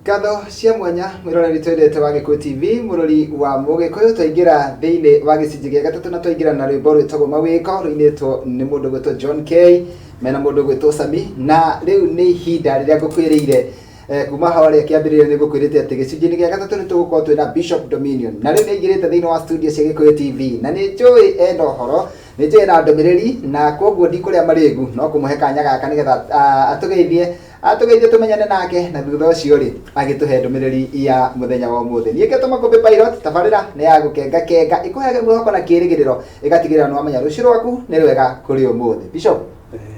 Ngatho cia mwanya mwiroreri twendete wa Gikuyu TV murori wa Mugikuyu twaingira thiini wa gicunji gia gatatu na twaingira na rwimbo rwitagwo mawiko ruinitwo ni mundu gwitwo John K mena mundu gwitwo Sami na riu ni ihinda riria ngukwiriire kuma hawaria kiambiririo ni ngukwirite ati gicunji gia gatatu ni tugukorwo twina Bishop Dominion na riu ni ingirite thiini wa studio cia Gikuyu TV na ni njui enda horo ni njui na ndomiriri na koguo ndikuria maringu no kumuhe kanya gaka nigetha atugeithie tumenyane nake na thutha ucio ri agituhe ndomiriri ya muthenya wa umuthi nie ketoma Kumbi Pilot tabarira ni ya gukenga kenga ikuhege mwihoko na kirigiriro igatigirira no amenya rucio rwaku ni rwega kuri umuthi. Bishop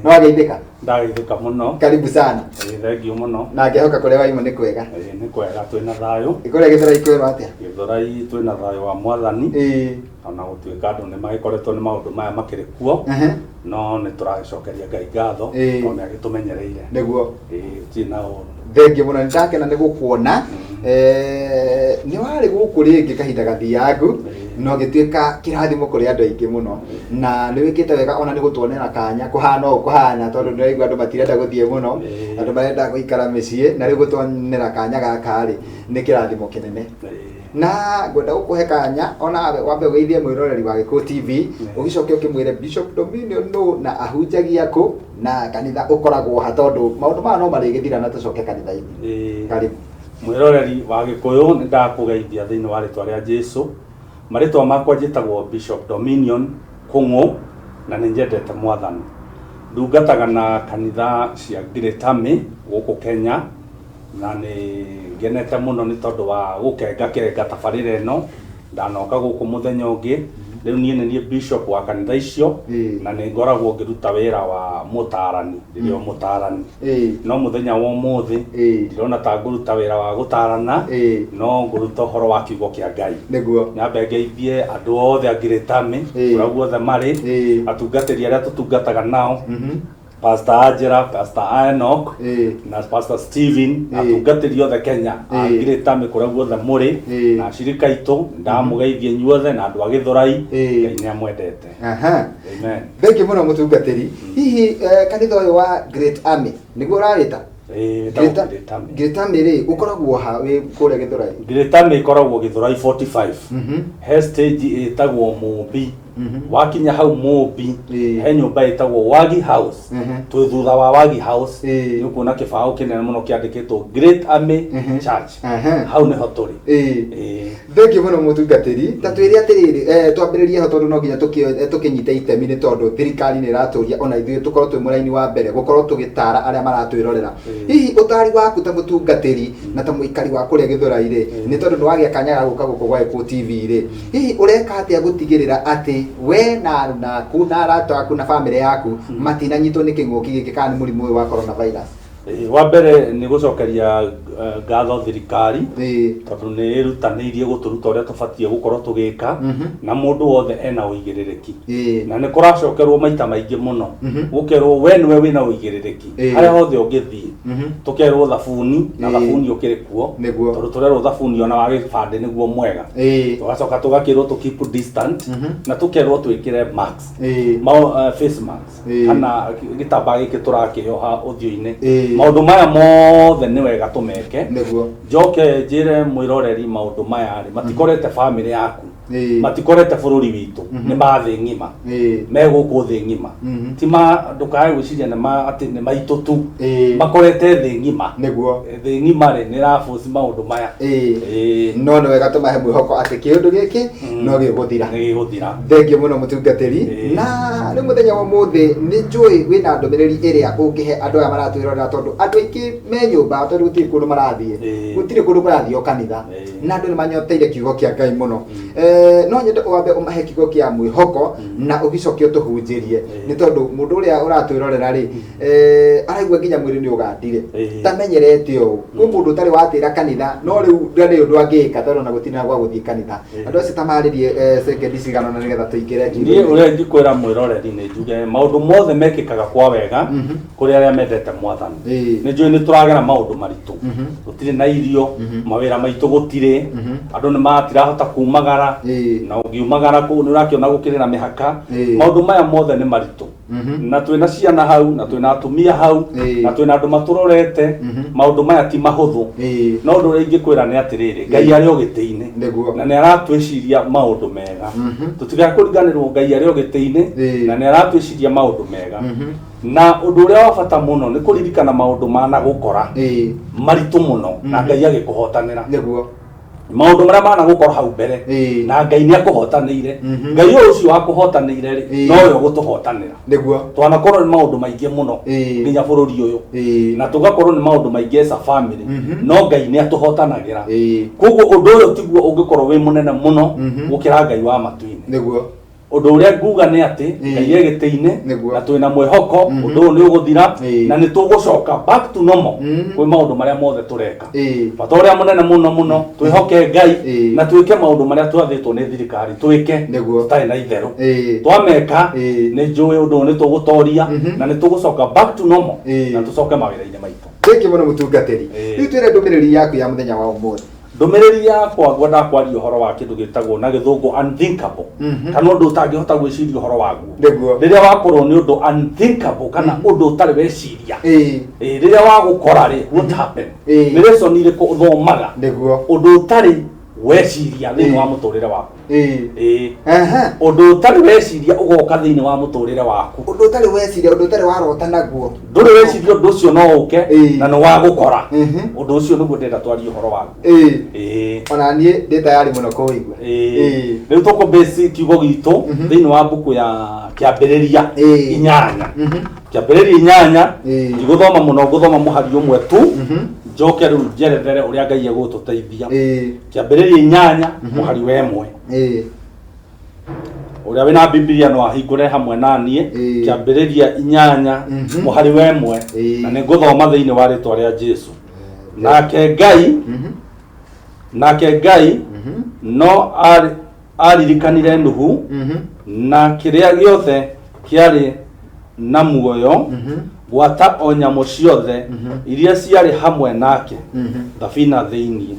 no ageithika ndageithika muno karibu sana thengiu muno na ngehoka kuria waimu ni kwega ni kwega twina thayu ikuria Githurai kwero atia Githurai twina thayu wa mwathani ona gutuika andu ni magikoretwo ni maundu maya makiri kuo no ni turagicokeria Ngai ngatho ona agitumenyereire niguo tina thengiu muno ndakena ni gukuona ni wari guku ringi kahinda gathiangu no gituika kirathimo kuri andu aingi muno na ni wikite wega ona ni gutuonera kanya kuhana ukuhana tondu ni raigua andu matirenda guthie muno andu marenda guikara micii na riu gutuonera kanya gaka ri ni kirathimo kinene na ngwenda gukuhe kanya ona wambe ugeithie mwiroreri wa Gikuyu TV ugicoke ukimwire Bishop Dominion no na ahunjagia ku na kanitha ukoragwo ha tondu maundu ma no marigithira na tucoke kanitha-ini karibu mwiroreri wa Gikuyu ni ndakugeithia thiini wa ritwa ria Jesu maritwa makwa njitagwo Bishop Dominion Kungu na ni njendete mwathani ndungataga na kanitha cia Giritami guku Kenya na ni ngenete muno ni tondu wa gukenga tabarira ino ndanoka guku muthenya ungi riu nie Bishop wa kanitha icio na ni ngoragwo ngiruta wira wa mutarani ririo mutarani no muthenya wa umuthi ndirona ta nguruta wira wa gutarana no nguruta horo wa kiugo kia Ngai niguo nyambe ngeithie andu othe Giritami uraguo othe mari atungatiri aria tutungataga nao Pastor Angela, Pastor Enoch, na Pastor Steven, atungatiri othe Kenya, Giritami kuria guothe muri na shirika itu ndamugeithie nyuothe na andu a Githurai Ngai ni amwendete. Amen. Thengi muno mutungatiri. Hihi kanitha uyu wa Great Army niguo urarita? Giritami ri ukoragwo ha wi kuria Githurai? Giritami ikoragwo Githurai 45. He stage itagwo Mumbi. Wakinya hau Mumbi he nyumba itagwo Wagi House twi thutha wa Wagi House ni kuona kibao kinene muno kiandikitwo Great Army Church hau ni hoturi thengi muno mutungatiri ta twiri atiriri twambiririe ho tondu no nginya tukinyite itemi ni tondu thirikari ni iraturia ona ithuĩ tukorwo twi muraini wa mbere gukorwo tugitara aria maratwirorera hihi utari waku ta mutungatiri na ta muikari wa kuria Githurai ri ni tondu nwagia kanya ga guka guku gwa Gikuyu TV ri hihi ureka atia gutigirira ati we na kuna arata aku na family yaku matinanyitwo ni king'uki giki kana ni murimu wa coronavirus wa mbere ni gucokeria ngatho thirikari tondu ni irutaniirie guturuta uria tubatie gukorwo tugika na mundu wothe ena uigiririki na ni kuracokerwo maita maingi muno gukerwo we niwe wina uigiririki haria hothe ungithii tukerwo thabuni na thabuni ukiri kuo tondu turerwo thabuni ona wa gibande niguo mwega tugacoka tugakirwo tu keep distant na tukerwo twikire mask face mask kana gitamba giki turakioha uthio-ini maundu maya mothe ni wega tumeke niguo njoke njire mwiroreri maundu maya ri matikorete family yaku matikorete bururi witu ni mathi ngima meguku thi ngima ti ma ndukae gwiciria ni maitu tu makorete thi ngima niguo thi ngima ri ni rafusi maundu maya no ni wega tumahe mwihoko ati kiundu giki no giguthira thengi muno mutungatiri na ni muthenya wa muthi ni njui wina ndomiriri iria ungihe andu aya maratwirorera tondu andu aingi me nyumba tondu gutiri kundu marathie gutiri kundu marathio kanitha na andu ni manyoteire kiugo kia Ngai muno no nyende wambe umahe kiugo kia mwihoko na ugicoke utuhunjirie ni tondu mundu uria uratwirorera ri araigua nginya mwiri ni ugandire tamenyerete o kwi mundu utari watira kanitha no riu ndari undu angika tondu na gutina gwa guthie kanitha andu acio tamaririe sekendi cigano na nigetha tuingire ni uria ndikwira mwiroreri ni njuge maundu mothe mekikaga kwa wega kuri aria mendete mwathani ni njui ni turagera maundu maritu gutire na irio mawira maitu gutire andu ni matirahota kumagara na ungiumagara ku ni urakiona gukirira mihaka maundu maya mothe ni maritu na twina ciana hau na twina atumia hau na twina andu maturorete maundu maya ti mahuthu no undu uria ingikwira ni atiriri Ngai ari ogitiine na ni aratwiciria maundu mega tutiga kuriganirwo Ngai ari ogitiine na ni aratwiciria maundu mega na undu uria wa bata muno ni kuririkana maundu mana gukora maritu muno na Ngai agikuhotanira maundu maria mana gukora hau mbere na Ngai ni akuhotanire Ngai ucio akuhotanire no yo gutuhotanira niguo twanakorwo ni maundu maingi muno nginya bururi uyu na tugakorwo ni maundu maingi as a family no Ngai ni atuhotanagira koguo undu uyu tiguo ungikorwo wi munene muno gukira Ngai wa matuini niguo undu uria nguga ni ati Ngai egitiine na twina mwihoko undu uyu ni uguthira na ni tugucoka back to normal kwi maundu maria mothe tureka bata uria munene muno twihoke Ngai na twike maundu maria twathitwo ni thirikari twike tutari na itheru twameka ni njui undu ni tugutoria na ni tugucoka back to normal na tucoke mawira-ini maitu tiki muno mutungatiri riu twire ndumiriri yaku ya muthenya wa umuthi ndumiriri yakwa ngwenda kwaria uhoro wa kindu gitagwo na githungu unthinkable kana undu utangihota gwiciria uhoro waguo riria wakorwo ni undu unthinkable kana undu utari weciria riria wagukora ri what happen ni lesson iriku uthomaga undu utari weciria thiini wa muturire waku undu utari weciria ugoka thiini wa muturire waku undu utari weciria undu utari warota naguo nduri weciria undu ucio no uke na no wagukora undu ucio niguo ndenda twarie uhoro waku ona nie ndi tayari muno kuwigua riu tuko base kiugo gitu thiini wa buku ya kiambiriria 8 kiambiriria 8 iguthoma muno guthoma muhari umwe tu njoke riu njerethere uria Ngai egututeithia kiambiriria 8 muhari wa 1 uria wina Biblia no ahingure hamwe nanie kiambiriria 8 muhari wa 1 na niguthoma thiini wa ritwa ria Jesu nake Ngai no aririkanire Nuhu na kiria giothe kiari na muoyo gwata o nyamu ciothe iria ciari hamwe nake thabina thiini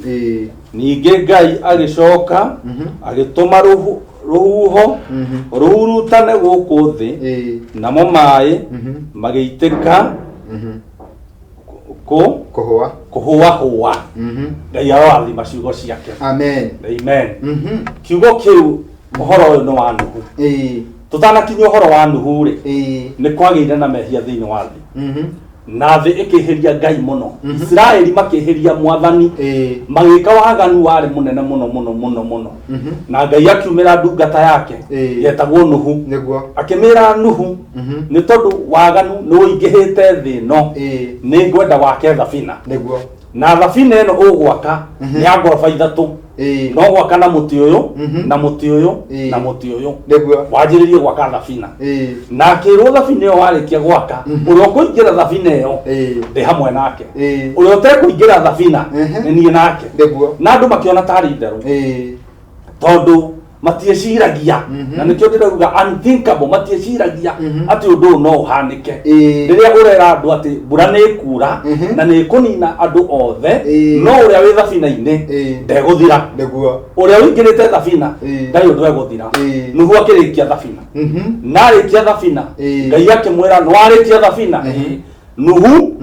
ningi Ngai agicoka agituma ruhuho ruhurutane guku thi namo mai mageitika kuhua Ngai arathima ciugo ciake amen kiugo kiu uhoro uyu ni wa Nuhu tutanakinya uhoro wa Nuhu ri ni kwagire na mehia thiini wa thi na thi ikihiria Ngai muno Israeli makihiria mwathani magika waganu wari munene muno na Ngai akiumira ndungata yake yetagwo Nuhu akimira Nuhu ni tondu waganu ni uingihite thi no ni ngwenda wake thabina na thabina ino ugwaka ni ya ngoroba ithatu no gwaka na muti uyu na muti uyu na muti uyu wanjiririe gwaka thabina na kirwo thabina iyo warikia gwaka uria ukuingira thabina iyo ndi hamwe nake uria utekuingira thabina ni nie nake na andu makiona tari theru tondu matieciragia na nikio ndirauga unthinkable matieciragia ati undu no uhanike riria urera andu ati mbura ni kura na ni kunina andu othe no uria wi thabina-ini ndeguthira uria wingirite thabina Ngai undu eguthira Nuhu akirikia thabina na arikia thabina Ngai akimwira no arikia thabina Nuhu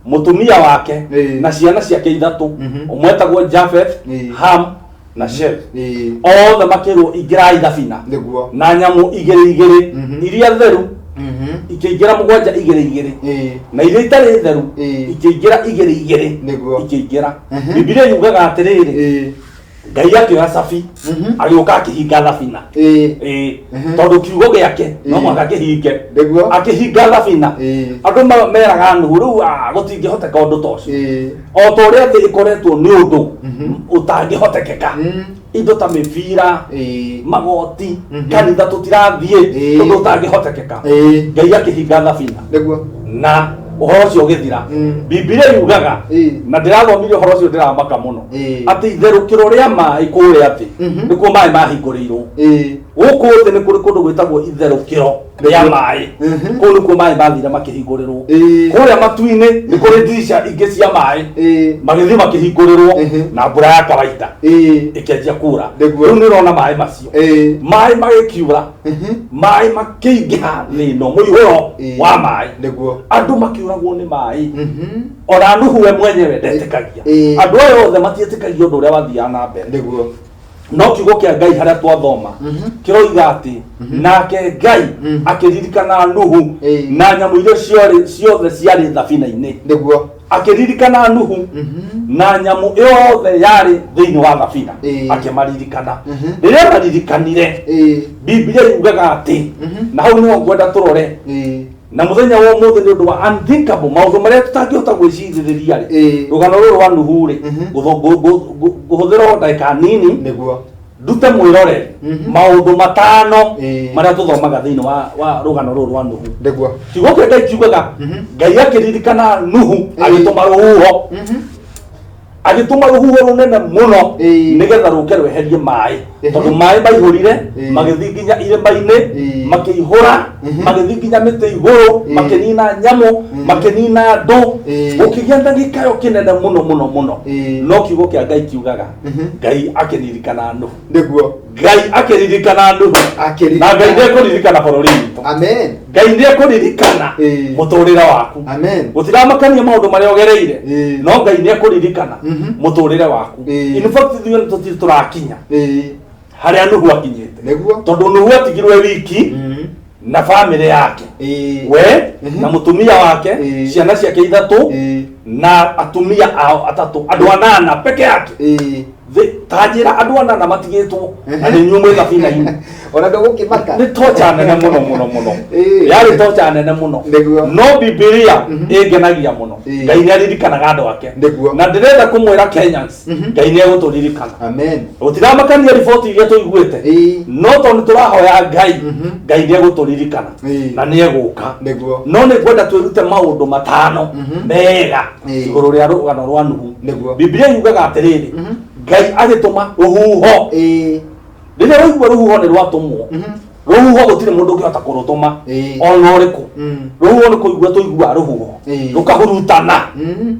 mutumia wake na ciana ciake ithatu umwetagwo Japheth Ham na Shem othe makirwo ingirai thabina na nyamu igiri iria theru ikiingira mugwanja igiri na iria itari theru ikiingira igiri ikiingira Biblia yugaga atiriri Ngai akioya cabi agioka akihinga thabina tondu kiugo giake no mwaka kihinge akihinga thabina andu meraga Nuhu riu gutingihoteka undu tocio o ta uria thi ikoretwo ni undu utangihotekeka indo ta mivira magoti kanitha tutirathie tondu utangihotekeka Ngai akihinga thabina na uhoro cio githira Biblia yugaga na ndirathomire uhoro cio ndiramaka muno ati itherukiro ria mai kuria ati nikuo mai mahinguriirwo guku thi ni kuri kundu gwitagwo itherukiro ya mai kuri ku mai bathira makihingurirwo kuria matu-ini ni kuri dirisha ingi cia mai magithi makihingurirwo na mbura ya kawaida ikianjia kura riu ni rona mai macio mai magikiura mai makiingiha thino muihuro wa mai andu makiuragwo ni mai ona Nuhu we mwenyewe ndetikagia andu ayo othe matietikagia undu uria wathiaga na mbere no kiugo kia Ngai haria twathoma kiroiga ati nake Ngai akiririkana Nuhu na nyamu iria ciothe ciari thabina-ini akiririkana Nuhu na nyamu yothe yari thiini wa thabina akimaririkana riria maririkanire Biblia yugaga ati na hau niho ngwenda turore na muthenya wa muthe ni undu wa unthinkable maundu maria tutangihota gwiciririria ri rugano ruru rwa Nuhu ri guhuthira ndagika nini niguo ndute mwirore maundu matano maria tuthomaga thiini wa rugano ruru rwa Nuhu niguo kiugo kia Ngai kiugaga Ngai akiririkana Nuhu agituma ruhuho agituma ruhuho runene muno nigetha ruke rweherie mai tondu mai maihurire magithi nginya irima-ini makihura magithi nginya miti iguru makinina nyamu makinina andu gukigia ndagikayo kinene muno no kiugo kia Ngai kiugaga Ngai akiririkana Nuhu niguo Ngai akiririkana Nuhu na Ngai ndekuririkana bururi witu amen Ngai ndekuririkana muturire waku amen gutiramakania maundu maria ogereire no Ngai ndekuririkana muturire waku in fact ithuĩ tutiri turakinya haria Nuhu akinyite tondu Nuhu atigirwe wiki na family yake we na mutumia wake ciana ciake ithatu na atumia ao atatu andu anana peke yake tajira andu anana matigitwo na ni nyumba thabina-ini ona ndugukimaka ni tocha nene muno yari tocha nene muno no Biblia ingenagia muno Ngai ni aririkanaga andu ake na ndirenda kumwira Kenyans Ngai ni eguturirikana amen utiramakania riboti iria tuiguite no tondu turahoya Ngai Ngai ni eguturirikana na ni eguka no ni kwenda twirute maundu matano mega iguru ria rugano rwa Nuhu Biblia yugaga atiriri Ngai agituma ruhuho riria waigua ruhuho ni rwatumwo ruhuho gutire mundu ungihota kurutuma ona uriku ruhuho ni kuigua tuigua ruhuho rukahurutana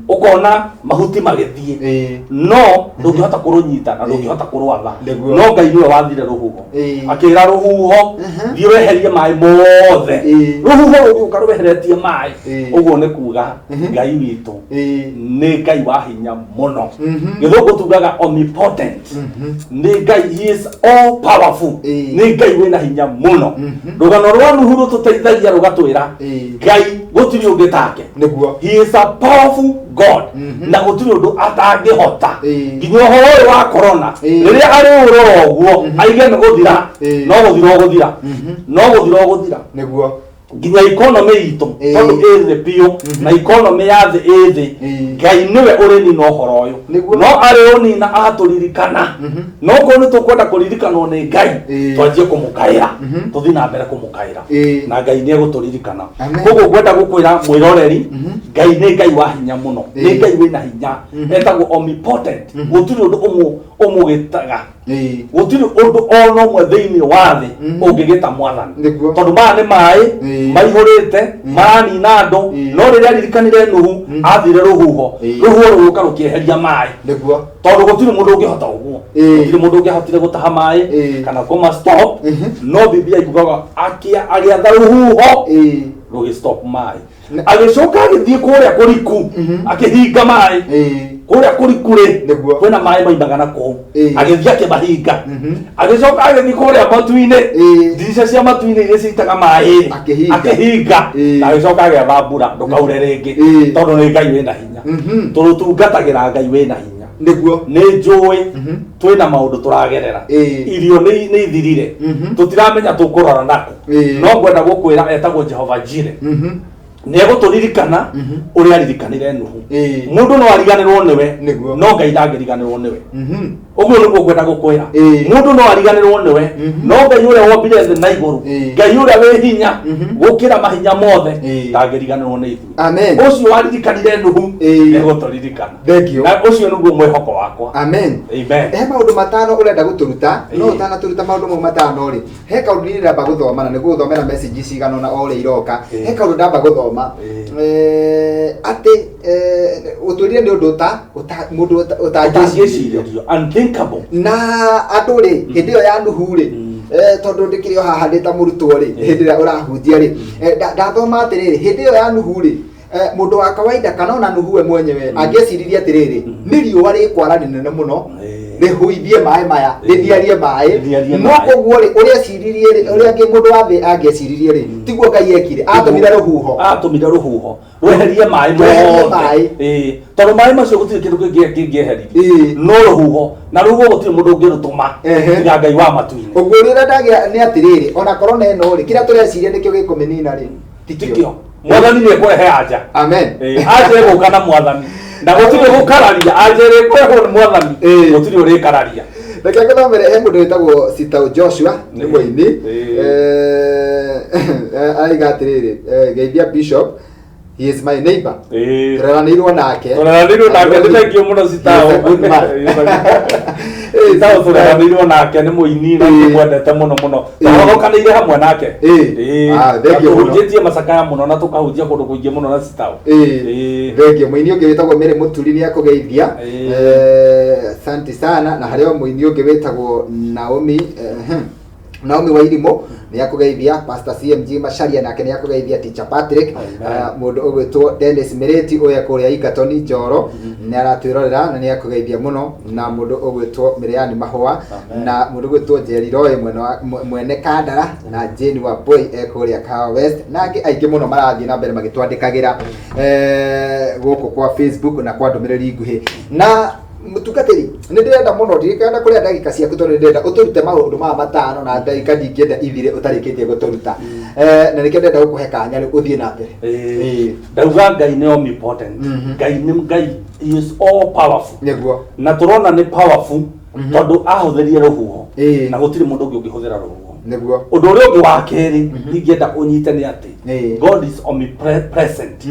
ukona mahuti magithie no ndungihota kurunyita na ndungihota kurwatha no Ngai niwe wathire ruhuho akira ruhuho thie weherie mai mothe ruhuho ugiuka ruweheretie mai uguo ni kuga Ngai witu ni Ngai wa hinya muno githungu tugaga omnipotent ni Ngai, he is all powerful ni Ngai wina hinya muno rugano rwa Nuhu rututeithagia rugatwira Ngai gutiri ungi take niguo he is a powerful God na gutiri undu atangihota nginya uhoro wa corona riria ari uroro uguo aige ni guthira no guthira niguo nginya economy itu tondu ĩthĩ biũ na economy ya thĩ ĩthĩ Ngai niwe uri ni no horo uyu no ari unina aturirikana no ko ni tukwenda kuririkanwo ni Ngai twanjie kumukaira tuthi na mbere kumukaira na Ngai ni eguturirikana koguo gwenda gukwira mwiroreri Ngai ni Ngai wa hinya muno ni Ngai wina hinya etagwo omnipotent gutiri undu umugitaga gutiri undu ono mwe thiini wa thi ungigita mwathani tondu maya ni mai maihurite manina andu no riria ririkanire Nuhu athire ruhuho ruguka rukieheria mai tondu gutiri mundu ungihota uguo gutiri mundu ungihotire gutaha mai kana kuma stop no Biblia ikugaga agiatha ruhuho rugi stop mai agicoka agithie kuria kuriku akihinga mai kuria kurikure kwina mai maimaga na kou agithie akimahinga agicoka agithie kuria matu-ini ndirisha cia matu-ini iria ciitaga mai akihinga na agicoka agetha mbura ndukaure ringi tondu ni Ngai wina hinya turutungatagira Ngai wina hinya niguo ni njui twina maundu turagerera irio ni ithirire tutiramenya tukurora nako no ngwenda gukwira etagwo Jehova Jireh ni eguturirikana uria aririkanire Nuhu mundu no ariganirwo niwe no Ngai ndangiriganirwo niwe Oguo niguo ngwenda gukwira mundu no ariganirwo niwe no Ngai uria wombire thĩ na iguru Ngai uria wi hinya gukira mahinya mothe ndangiriganirwo ni ithuĩ amen ucio waririkanire Nuhu niguturirikana na ucio niguo mwihoko wakwa amen he maundu matano urenda guturuta no utanaturuta maundu mau matano ri he kaundu ni ndamba guthoma na niguo thomera message cigano na ore iroka he kaundu ndamba guthoma ati uturire ni undu mundu utangiciria unthinkable na andu ri hindi yo ya Nuhu ri tondu ndikirio haha ndita murutwo ri hindi ria urahunjia ri ndathoma atiriri hindi yo ya Nuhu ri mundu wa kawaida kana ona Nuhu we mwenyewe angeciriria atiriri ni riua rikwara nene muno rihuithie mai maya rithierie mai no koguo ri uria ciririe ri uria ngi mundu wa thi angeciririe ri tiguo Ngai ekire atumire ruhuho rweherie mai tondu mai macio gutire kindu kingieheria no ruhuho na ruhuho gutire mundu ungirutuma tiga Ngai wa matu-ini uguo rira ndagia ni atiriri ona korona eno ri kira tureciria nikio gikumenina ri tikio mwathani ni ekwehe anja amen anja eguka na mwathani na gutire gukararia anja ekwehe mwathani gutire urikararia reke ngomere he mundu witagwo Sitau Joshua ni muini aiga atiriri geithia Bishop, he is my neighbor tureranirwo nake ni thengio muno Sitau Sitau tureranirwo nake ni muini na mwendete muno twahokanire hamwe nake thengio macakaya muno na tukahunjia kundu kuingi muno na Sitau thengio muini ungi witagwo Mary Muturi ni akugeithia asante sana na hareo muini ungi witagwo Naomi Wairimo ni akugeithia Pastor CMG Macharia nake ni akugeithia Teacher Patrick mundu ugwitwo Dennis Mireti oya kuria Igatoni Njoro ni aratwirorera na ni akugeithia muno na mundu ugwitwo Miriani Mahua na mundu ugwitwo Jerry Roy mwene Kandara na Jane wa Boy ekuria Kawa West na angi aingi muno marathie na mbere magitwandikagira guku kwa Facebook na kwa ndumiriri nguhi na mutugatiri ni ndirenda muno ndirikana kuria ndagika ciaku tondu ndirenda uturute maundu ma matano na ndagika ndingenda ithire utarikitie guturuta na nikio ndenda gukuhe kanya ri uthie na mbere ndauga Ngai ni omnipotent Ngai is all powerful niguo na turona ni powerful tondu ahuthirie ruhuho na gutiri mundu ungi ungihuthira ruhuho niguo undu uria ungi wa keri ningienda unyite ni ati God is omnipresent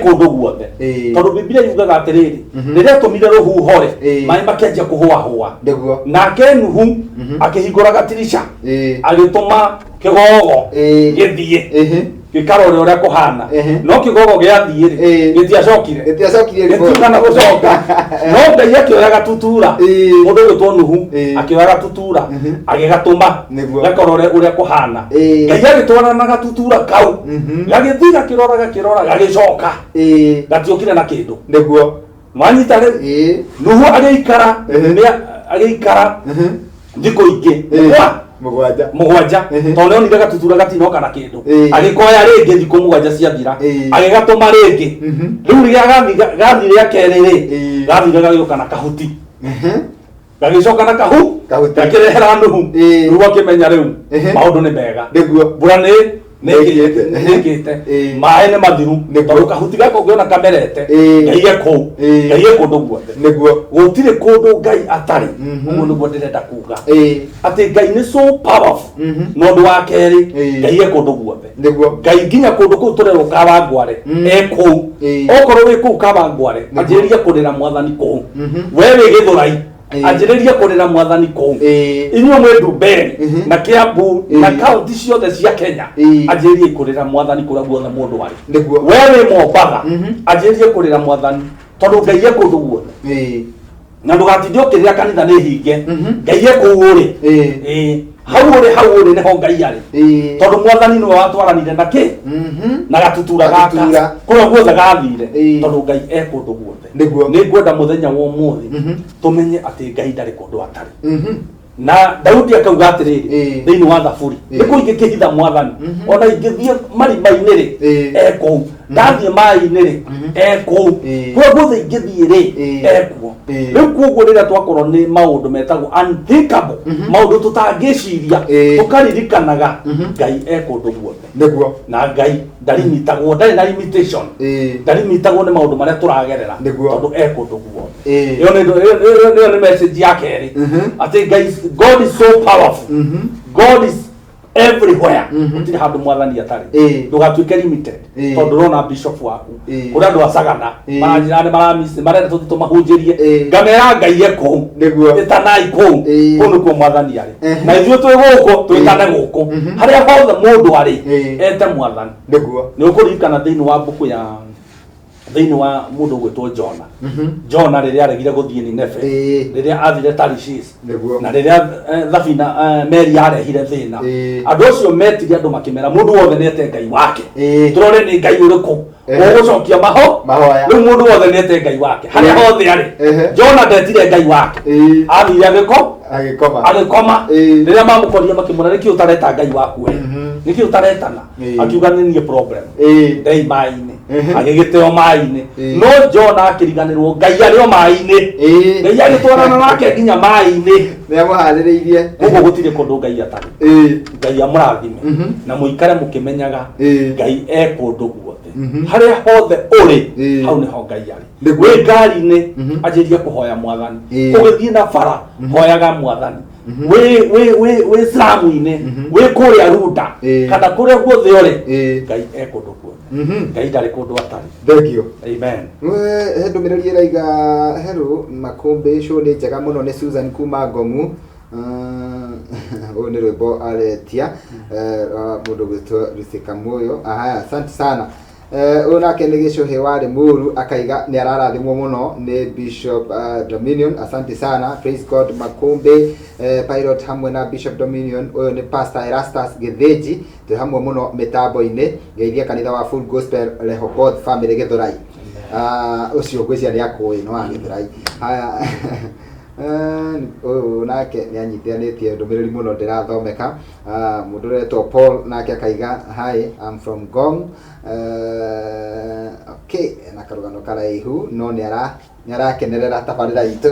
kundu guothe tondu Biblia yugaga atiriri riria tumire ruhuho ri mai makianjia kuhuahua niguo nake Nuhu akihingura gatirisha agituma kigogo githie gikarore uria kuhana no kigogo giathie ri gitiacokire gitiacokire gucoka no Ngai akioya gatutura mundu witwo Nuhu akioya gatutura agigatuma gakorore uria kuhana Ngai agitwara na gatutura kau gagithie gakirora gagicoka gatiokire na kindu niguo mwanyita ri Nuhu agiikara thikũ ingĩ mugwanja tondu onire gatutura gatinoka na kindu agikoya ringi thikũ mugwanja ciathira agigatuma ringi riu riria gathire akeri ri gathire gagioka na kahuti gagicoka na gakirehera Nuhu riu akimenya riu maundu ni mega mbura nikite mai ni mathiru tondu kahuti gako ngiona kamerete Ngai kundu guothe niguo gutire kundu Ngai atari uguo niguo ndirenda kuga ati Ngai ni so powerful no ndu wa keri Ngai kundu guothe Ngai nginya kundu kuu turerwo Kawangware kuu okorwo wi kuu Kawangware anjiriria kurira mwathani kuu we wi Githurai anjiriria kurira mwathani kuu inyuo mwe Ndumberi na Kiambu na kaunti ciothe cia Kenya anjiriria kurira mwathani kuria guothe mundu wari we wi Mombatha anjiriria kurira mwathani tondu Ngai kundu guothe na ndugatinde ukirira kanitha ni hinge Ngai kuu ri hau uri niho Ngai ari tondu mwathani niwe watwaranire na ki na gatutura gaka kuria guothe gathire tondu Ngai kundu guothe ni ngwenda muthenya wa umuthi tumenye ati Ngai ndari kundu atari na Daudi akauga atiriri thiini wa Thaburi ni kuingikihitha mwathani ona ingithie marima-ini ri kuu ndathie mai-inĩ rĩ ekũu koguo thĩ ingĩthiĩ rĩ ekuo rĩu koguo rĩrĩa twakorwo nĩ maũndũ metagwo unthinkable maũndũ tũtangĩciria tũkaririkanaga Ngai ekũndũ guothe nĩguo na Ngai ndarimitagwo ndarĩ na limitation ndarimitagwo nĩ maũndũ marĩa tũragerera tondũ ekũndũ guothe ĩyo nĩ message ya kerĩ atĩ God is so powerful God is everywhere gutire handu mwathani atari ndugatuike limited tondu rona bishop waku kuri andu acagana maranjirane maramisi marenda tuthi tumahunjirie ngamera Ngai eko itanai ku kunu ku mwathani ari na ithuĩ twĩ gũkũ twĩtane gũkũ harĩa hothe mũndũ arĩ ete mwathani nĩ ũkũririkana thĩinĩ wa mbuku ya thĩinĩ wa mũndũ gwĩtwo Jona rĩrĩa aregire gũthiĩ Nineve rĩrĩa athire Tarishish na rĩrĩa thabina meri yarehire thĩna andũ acio metire andũ makĩmera mũndũ wothe nĩete Ngai wake tũrore nĩ Ngai ũrĩkũ ũgũcokia mahoya rĩu mũndũ wothe nĩete Ngai wake harĩa hothe arĩ Jona ndetire Ngai wake athire agĩkoma rĩrĩa mamũkorire makĩmwĩra nĩkĩ ũtareta Ngai waku we nĩkĩ ũtaretana akiuga nĩ niĩ problem ndei mai-inĩ agĩgĩteo mai-inĩ no Jona akĩriganĩrwo Ngai arĩ o mai-inĩ Ngai agĩtwarana nake nginya mai-inĩ nĩamũharĩrĩirie koguo gũtirĩ kũndũ Ngai atarĩ Ngai amũrathime na mũikare mũkĩmenyaga Ngai ekũndũ guothe harĩa hothe ũrĩ hau nĩho Ngai arĩ wĩ ngari-inĩ anjĩrie kũhoya mwathani ũgĩthiĩ na bara hoyaga mwathani wĩ Islamu-inĩ wĩ kũrĩa Runda kana kũrĩa guothe ũrĩ Ngai ekũndũ guothe Ngai ndarĩ kũndũ atarĩ thengio amen he ndũmĩrĩri ĩraiga hello Makũmbĩ show nĩ njega mũno nĩ Susan kuma Ngomu ũyũ nĩ rwĩmbo aretia mũndũ gwĩtwo Rusika Muoyo asante sana ũyũ nake nĩ Gĩcũhĩ wa Limuru akaiga nĩ ararathimwo mũno nĩ Bishop Dominion asante sana praise God Makũmbĩ pilot hamwe na Bishop Dominion ũyũ nĩ Pastor Erastus Gĩthĩnji twĩ hamwe mũno mĩtambo-inĩ geithia kanitha wa Full Gospel Rehoboth family Gĩthũrai ũcio ngwĩciria nĩ akũĩ no wa Gĩthũrai haya nake nĩ anyitithanĩtie ndũmĩrĩri mũno ndĩrathomeka mũndũ ũretwo Paul nake akaiga hi I'm from Gong okay na karũgano karaihu no nĩ arakenerera tabarĩra itũ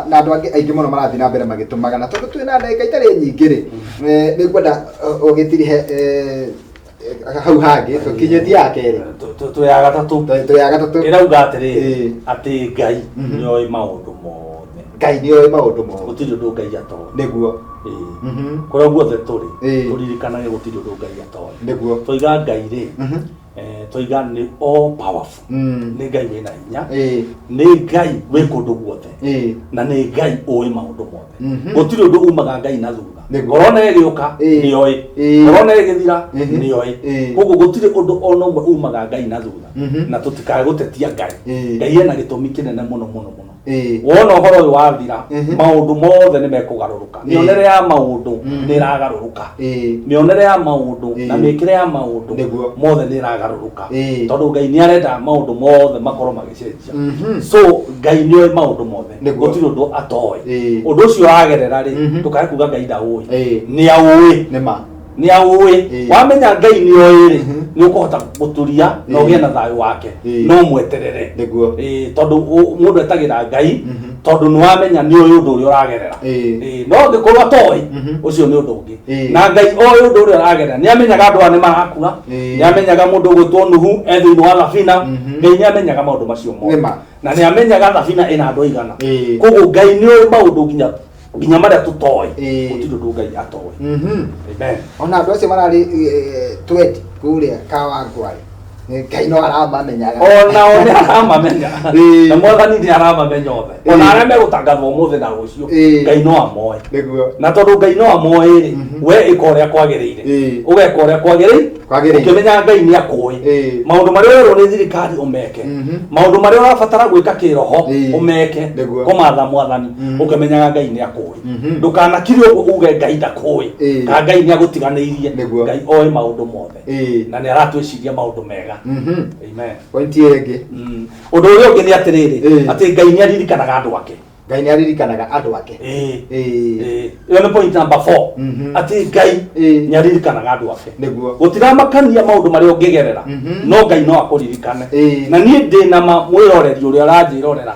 na andũ angĩ aingĩ mũno marathiĩ na mbere magĩtũmaga na tondũ twĩna ndagĩka itarĩ nyingĩ rĩ nĩngwenda ũgĩtirihe hau hangĩ tũkinyĩtie ya kerĩ twĩ ya gatatũ ĩrauga atĩrĩrĩ atĩ Ngai nĩoĩ maũndũ mothe Ngai nĩoĩ maũndũ mothe gũtirĩ ũndũ Ngai atoĩ nĩguo kũrĩa guothe tũrĩ tũririkanage gũtirĩ ũndũ Ngai atoĩ nĩguo tũiga Ngai rĩ tũiga nĩ all powerful nĩ Ngai wĩna hinya nĩ Ngai wĩ kũndũ guothe na nĩ Ngai ũĩ maũndũ mothe gũtirĩ ũndũ umaga Ngai na thutha korona ĩgĩũka nĩoĩ korona ĩgĩthira nĩoĩ koguo gũtirĩ ũndũ ona ũmwe umaga Ngai na thutha na tũtikae gũtetia Ngai Ngai ena gĩtũmi kĩnene mũno mũno mũno wona ũhoro ũyũ wathira maũndũ mothe nĩ mekũgarũrũka mĩonere ya maũndũ nĩ ĩragarũrũka mĩonere ya maũndũ na mĩkĩre ya maũndũ mothe nĩ ĩragarũrũka tondũ Ngai nĩ arenda maũndũ mothe makorwo magĩcenjia so Ngai nĩoĩ maũndũ mothe gũtirĩ ũndũ atoĩ ũndũ ũcio wagerera rĩ tũkae kuga Ngai ndaũĩ nĩ aũĩ nĩ aũĩ wamenya Ngai nĩoĩ rĩ nĩ ũkũhota gũturia na ũgĩe na thayũ wake no mweterere tondũ mũndũ etagĩra Ngai tondũ nĩ wamenya nĩoĩ ũndũ ũrĩa ũragerera no angĩkorwo atoĩ ũcio nĩ ũndũ ũngĩ na Ngai oĩ ũndũ ũrĩa ũragerera nĩ amenyaga andũ aya nĩ marakua nĩ amenyaga mũndũ gwĩtwo Nuhu thĩinĩ wa thabina Ngai nĩ amenyaga maũndũ macio mothe na nĩ amenyaga thabina ĩna andũ aigana koguo Ngai nĩoĩ maũndũ nginya marĩa tũtoĩ gũtirĩ ũndũ Ngai atoĩ amen ona andũ acio mararĩ 20 kũrĩa Kawangware Ngai no aramamenyaga ona nĩ aramamenya na mwathani nĩ aramamenya othe ona arĩa megũtangathwo ũmũthĩ na rũciũ Ngai no amoĩ na tondũ Ngai no amoĩ rĩ we ĩka ũrĩa kwagĩrĩire ũgeka ũrĩa kwagĩrĩire ũkĩmenya Ngai nĩ akũĩ maũndũ marĩa werwo nĩ thirikari ũmeke maũndũ marĩa ũrabatara gwĩka kĩroho ũmeke kũmatha mwathani ũkĩmenyaga Ngai nĩ akũĩ ndũkanakire ũguo uge Ngai ndakũĩ kana Ngai nĩ agũtiganĩirie Ngai oĩ maũndũ mothe na nĩ aratwĩciria maũndũ mega amen point ĩngĩ ũndũ ũrĩa ũngĩ nĩ atĩrĩrĩ atĩ Ngai nĩ aririkanaga andũ ake Ngai nĩ aririkanaga andũ ake. Iyo nĩ point number 4. Ati Ngai nĩ aririkanaga andũ ake. Nĩguo. Gutiramakania maũndũ marĩa ũngĩgerera. No Ngai no akũririkane. Na niĩ ndĩ na mwĩroreri ũrĩa ũranjĩrorera.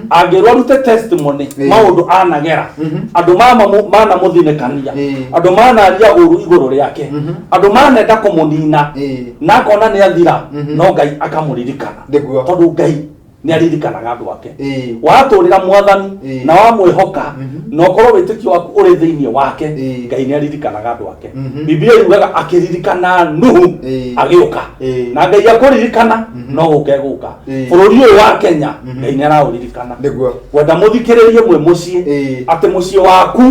Angĩrwo arute testimony maũndũ anagera. Andũ mana mũthinĩkania. Andũ manaria ũru igũrũ rĩake. Andũ manenda kũmũnina. Na akona nĩ athira. No Ngai akamũririkana. Tondũ Ngai nĩ aririkanaga andũ ake. Watũrĩra Mwathani na wamwĩhoka na ũkorwo wĩtĩkio waku ũrĩ thĩinĩ wake, Ngai nĩ aririkanaga andũ ake. Biblia yugaga akĩririkana Nuhu agĩũka. Na Ngai akũririkana no gũka egũka. Bũrũri ũyũ wa Kenya Ngai nĩ araũririkana. Wenda mũthikĩrĩrie mwe mũciĩ atĩ mũciĩ waku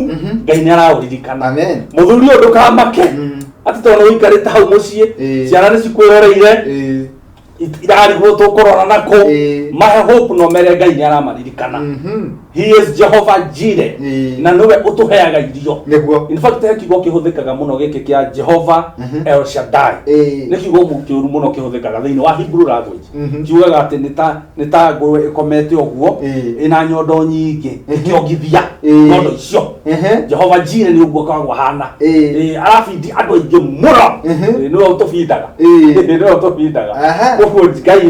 Ngai nĩ araũririkana. Mũthuri ũyũ ndũkamake atĩ tondũ ũikarĩte hau mũciĩ, ciana nĩ cikwĩroreire, irarigwo tũkorora nako, mahe hope no mere Ngai nĩ aramaririkana. He is Jehovah Jireh, na niwe ũtũheaga irio. In fact kiugo kĩhũthĩkaga mũno gĩkĩ kĩa Jehovah El Shaddai. Nĩ kiugo kĩũru mũno kĩhũthĩkaga thĩinĩ wa Hebrew language. Kiugaga atĩ nĩ ta ngũrwe ĩkomete ũguo ĩna nyondo nyingĩ ĩkĩongithia nyondo icio. Jehovah Jireh nĩ ũguo koragwo hana. Arabindi andũ aingĩ mũno. Nĩwe ũtũbindaga. Nĩwe ũtũbindaga. Ũguo Ngai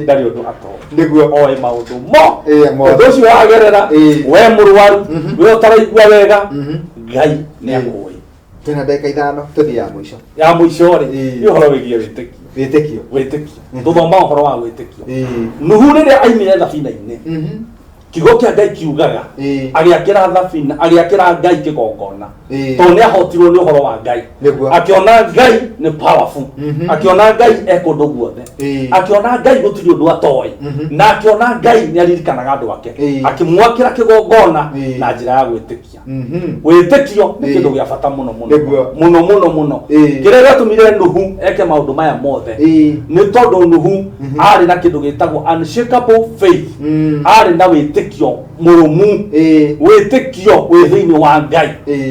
ndarĩ ũndũ atoo. Oĩ maũndũ mo. Ũndũ ũcio wagerera we mũrwaru, we ũtaraigua wega, Ngai nĩ akũĩ. Twĩna ndagĩka 5 tũthiĩ ya mũico. Ya mũico rĩ, nĩ ũhoro wĩgiĩ wĩtĩkio. Thũthoma ũhoro wa wĩtĩkio. Nuhu rĩrĩa aimire thabina-inĩ, kiugo kĩa Ngai kiugaga agĩakĩra thabina, agĩakĩra Ngai kĩgongona. Tondũ nĩ ahotirwo nĩ ũhoro wa Ngai. Akĩona Ngai nĩ powerful. Akĩona Ngai ekũndũ guothe. Akĩona Ngai gũtirĩ ũndũ atoĩ. Na akĩona Ngai nĩ aririkanaga andũ ake. Akĩmwakĩra kĩgongona na njĩra ya gwĩtĩkia. Wĩtĩkio nĩ kĩndũ gĩa bata mũno mũno. Kĩrĩa gĩatũmire Nuhu eke maũndũ maya mothe nĩ tondũ Nuhu arĩ na kĩndũ gĩtagwo unshakable faith. Arĩ na wĩtĩkio mũrũmu. Wĩtĩkio wĩ thĩinĩ wa Ngai.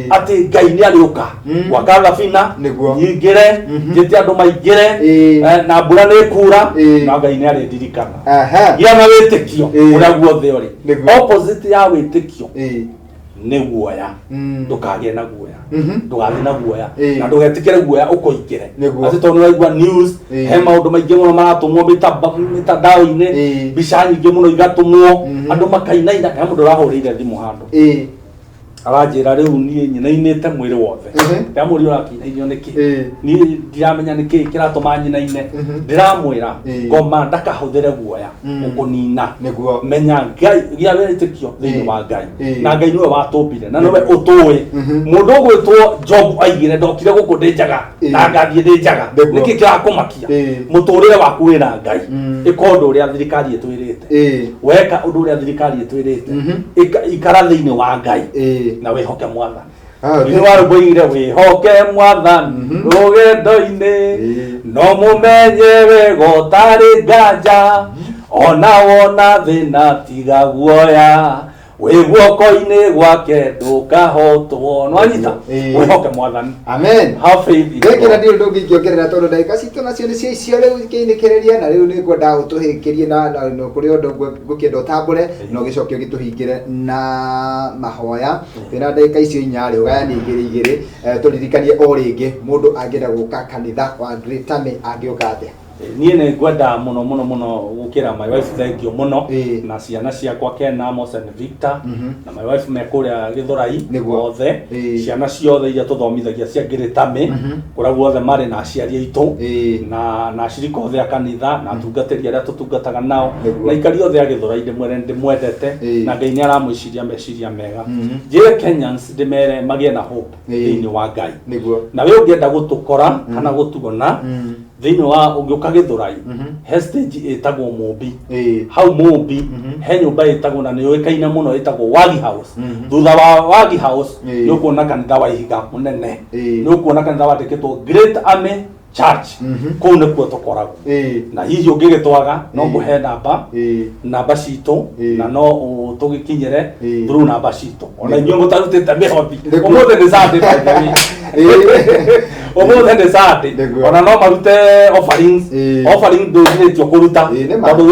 Atĩ Ngai nĩ arĩũka gwaka thabina nyingĩre, njĩte andũ maingĩre, na mbura nĩ kura, na Ngai nĩ arĩndirikana. Gĩa na wĩtĩkio ũrĩa guothe ũrĩ. Opposite ya wĩtĩkio nĩ guoya. Ndũkagĩe na guoya, ndũgathiĩ na guoya, na ndũgetĩkĩre guoya ũkũingĩre. Atĩ tondũ ũraigua news, he maũndũ maingĩ mũno maratũmwo mĩtandao-inĩ, mbica nyingĩ mũno igatũmwo, andũ makainaina, he mũndũ ũrahũrĩire thimũ handũ aranjĩra rĩu niĩ nyinainĩte mwĩrĩ wothe. Ndamũria ũrakĩinainio nĩkĩ? Niĩ ndiramenya nĩkĩ kĩratũma nyinaine. Ndĩramwĩra ngoma ndakahũthĩre guoya ũkũnina. Menya Ngai, gĩa wĩtĩkio thĩinĩ wa Ngai. Na Ngai nĩwe watũmbire na nĩwe ũtũĩ. Mũndũ ũgwĩtwo Job aigire ndokire gũkũ ndĩ njaga na ngathiĩ ndĩ njaga. Nĩkĩ kĩrakũmakia? Mũtũrĩre waku wĩna Ngai. Ĩka ũndũ ũrĩa thirikari ĩtwĩrĩte. Weka ũndũ ũrĩa thirikari ĩtwĩrĩte. Ikara thĩinĩ wa Ngai. Na wĩhoke Mwathani. Nĩ warũmbũire wĩhoke Mwathani rũgendo-inĩ, no mũmenye wega ũtarĩ nganja, ona wona thĩna tiga guoya, wĩ guoko-inĩ gwake ndũkahotwo. Nwanyita wĩhoke Mwathani. Amen. Have faith in God. Gĩkĩra ndirĩ ũndũ ũngĩkĩongerera tondũ ndagĩka citũ nacio nĩ cia icio rĩu ikĩinĩkĩrĩria, na rĩu nĩ ngwenda ũtũhĩkĩrie na kũrĩ ũndũ ngũkĩenda ũtambũre na ũgĩcokie ũgĩtũhingĩre na mahoya. Twĩna ndagĩka icio 4 ũgayanie igĩrĩ tũririkanie o rĩngĩ mũndũ angĩenda gũka kanitha wa Great Tame angĩũka atĩa? Niĩ nĩ ngwenda mũno gũkĩra my wife thengio mũno na ciana ciakwa Ken, Amos and Victor, na my wife me kũrĩa Gĩthũrai othe, ciana ciothe iria tũthomithagia cia Great Tame kũrĩa guothe marĩ na aciari aitũ na acirika othe a kanitha na atungatĩri arĩa tũtungataga nao na ikari othe a Gĩthũrai ndĩmwendete na Ngai nĩ aramwĩciria meciria mega. Njĩre Kenyans ndĩmere magĩe na hope thĩinĩ wa Ngai. Na wĩ ũngĩenda gũtũkora kana gũtuona thĩinĩ wa ũngĩũka Gĩthũrai, he stage ĩtagwo Mũmbi. Hau Mũmbi he nyũmba ĩtagwo na nĩ yũĩkaine mũno ĩtagwo Wagi House. Thutha wa Wagi House nĩ ũkuona kanitha wa ihiga mũnene, nĩ ũkuona kanitha wandĩkĩtwo Great Army Church. Kũu nĩkuo tũkoragwo. Na hihi ũngĩgĩtwaga no ngũhe namba citũ na no tũgĩkinyĩre through namba citũ. Ona inyuĩ mũtarutĩte mĩhothi, ũmũthĩ nĩ Sunday by the way. Ũmũthĩ nĩ Sunday, ona no marute offerings ndũgirĩtio kũruta tondũ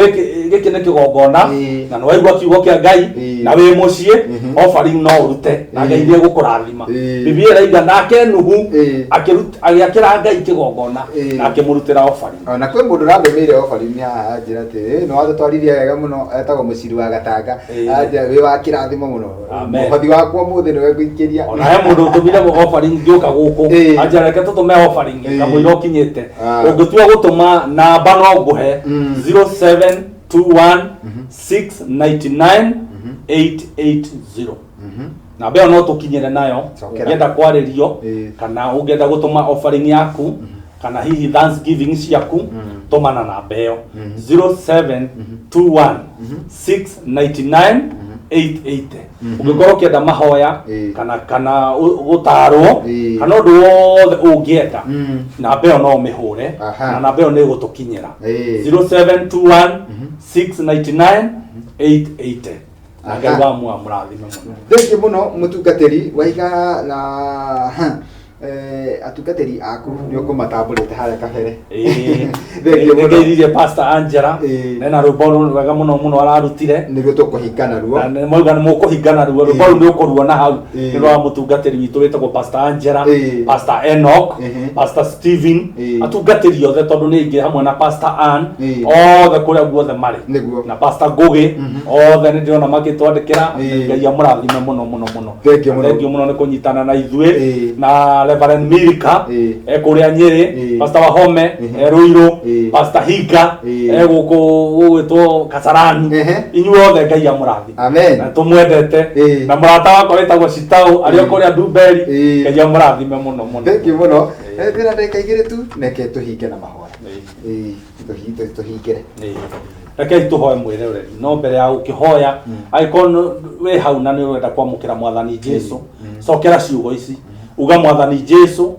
giki ni kigongona na no waigua kiugo kia Ngai na wi mucie offering no urute na Ngai ni gukurathima Biblia iraida nake Nuhu agiakira Ngai kigongona na akimurutira offering ona kwe mundu rathomire offering haha njira ati no watwarithia wega muno etagwo muciri wa gatanga aja wi wa kirathimo muno muhothi wakwa muthi ni we kuikiria ona he mundu utumire offering ngioka guku aja reke tutume offering kamwiro kinyite ungitua gutuma namba no nguhe 0721699880 na beo no tukinyere nayo ungenda kwaririo kana ungenda gutuma offering yaku kana hihi Thanksgiving ciaku tumana na beo 0721699880 ungikorwo kienda mahoya kana gutarwo kana undu wothe ungienda na beo no mihure na na beo ni gutukinyira 0721699880 Ngai wa murathime muno thengio muno mutungatiri waiga na atungatiri aku ni ukumatambulite hare kabere thengio Pastor Angela nena rubolo wega muno ararutire niguo tukuhingana ruo na moiga ni mukuhingana ruo rubolo ni ukuruona hau ni rwa mutungatiri witu witagwo Pastor Angela Pastor Enoch Pastor Steven atungatiri othe tondu ni ingi hamwe na Pastor Ann othe kuria guothe mari na Pastor Ngugi othe ni ndirona magitwandikira Ngai amurathime muno thengio muno ni kunyitana na ithue na Reverend Milika kuria Nyeri Pastor Wahome Ruiru Pastor Higa guku gwitwo Kasarani inyuothe Ngai amurathime amen na tumwendete na murata wakwa wetagwo Shitau ario kuria Dumberi Ngai amurathime muno thengio muno thira ndeka igire tu neke tuhinge na mahoya tuhingire reke tuhoe mwirereri no mbere ya ukihoya aikon we hau na ni urenda kwamukira mwathani Jesu cokera ciugo ici uga mwathani Jesu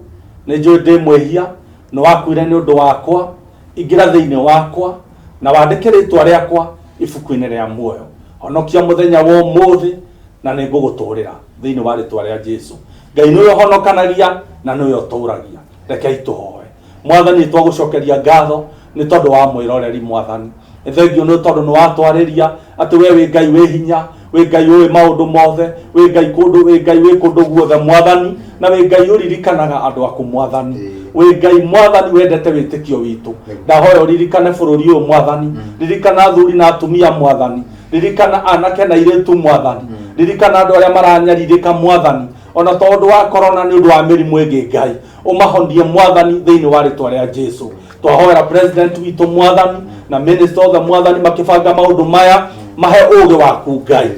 ni njui ndi mwehia no wakwire ni undu wakwa ingira thiini wakwa na wandike ritwa riakwa ibuku-ini ria muoyo honokia muthenya wa umuthi na ni nguguturira thiini wa ritwa ria Jesu Ngai ni uhonokanagia na ni uturagia reke tuhoe mwathani twagucokeria ngatho ni tondu wa mwiroreri mwathani thengio ni tondu ni watwariria ati we wi Ngai wi hinya wi Ngai wi maundu mothe wi Ngai wi kundu guothe mwathani na wi Ngai uririkanaga andu aku mwathani wi Ngai mwathani wendete witikio witu ndahoya uririkane bururi uyu mwathani ririkana athuri na atumia mwathani ririkana anake na iritu mwathani ririkana andu aria maranyaririka mwathani ona tondu wa corona ni undu wa mirimu ingi Ngai umahondie mwathani thiini wa ritwa ria Jesu twahoera president witu mwathani na minister othe mwathani makibanga maundu maya mahe uge waku Ngai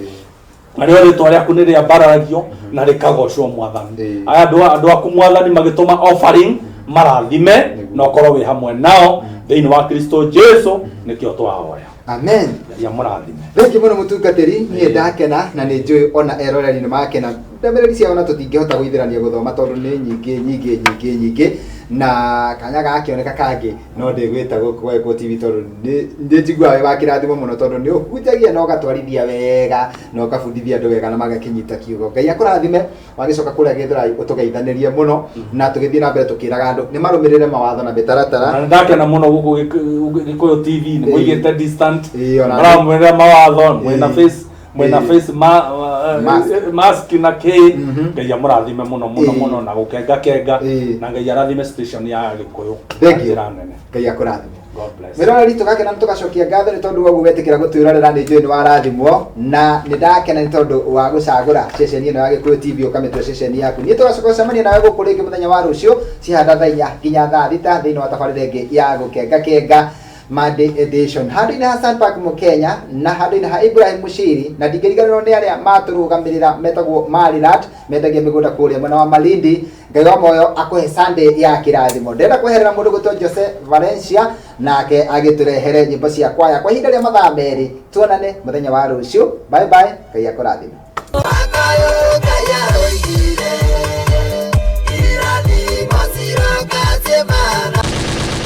na rĩo rĩtwa rĩaku nĩ rĩambaragio na rĩkagocwo mwathani aya andũ aku mwathani magĩtũma offering marathime na ũkorwo wĩ hamwe nao thĩinĩ wa Kristo Jesu nĩkĩo twahoya amen ya mũrathime thengio muno mutungatĩri niĩ ndakena na nĩ njũĩ ona eroreri nĩ makena ndũmĩrĩri ciao na tũtingĩhota gũithĩrania gũthoma tondũ nĩ nyingĩ na kanya gakĩoneka kangĩ no ndĩgwĩta gũkũ TV tondũ nĩ njiguaga wĩ wa kĩrathimo mũno tondũ nĩ ũhunjagia na ũgatwarithia wega na ũgabundithia andũ wega na magakĩnyita kiugo Ngai akũrathime wagĩcoka kũrĩa Gĩthũrai ũtũgeithanĩrie mũno na tũgĩthiĩ na mbere tũkĩraga andũ nĩ marũmĩrĩre mawatho na mĩtaratara na ndakena mũno gũkũ Gĩkũyũ TV nĩ mũigĩte distant mũramũrĩre mawatho mwena face mask na K Ngai amũrathime mũno na gũkenga na Ngai arathime station ya Gĩkũyũ njĩra nene Ngai akũrathime God bless miroreri tugakena tugacokia ngatho ni tondu wagu wetikira gutwirorera ni njui ni warathimwo na ni ndakena ni tondu wa gucagura ceceni ino ya Gĩkũyũ TV ukamitua ceceni yaku ni tugacoka gũcemania nawe gũkũ rĩngĩ mũthenya wa rũciũ cihanda thaa 4 nginya thaa 6 thĩinĩ wa tabarĩra ĩngĩ ya gũkenga Monday edition handũ-inĩ ha Sandpark Mũkenya na handũ-inĩ ha Ibrahim Mushiri na ndingĩriganĩrwo nĩ arĩa matũrũgamĩrĩra metagwo Marilat mendagia mĩgũnda kũrĩa mwena wa Malindi Ngai wa moyo akũhe Sunday ya kĩrathimo ndenda kweherera mũndũ gwĩtwo Jose Valencia nake agĩtũrehere nyĩmbo cia kwaya kwa ihinda rĩa mathaa merĩ tuonane mũthenya wa rũciũ bye bye Ngai akũrathime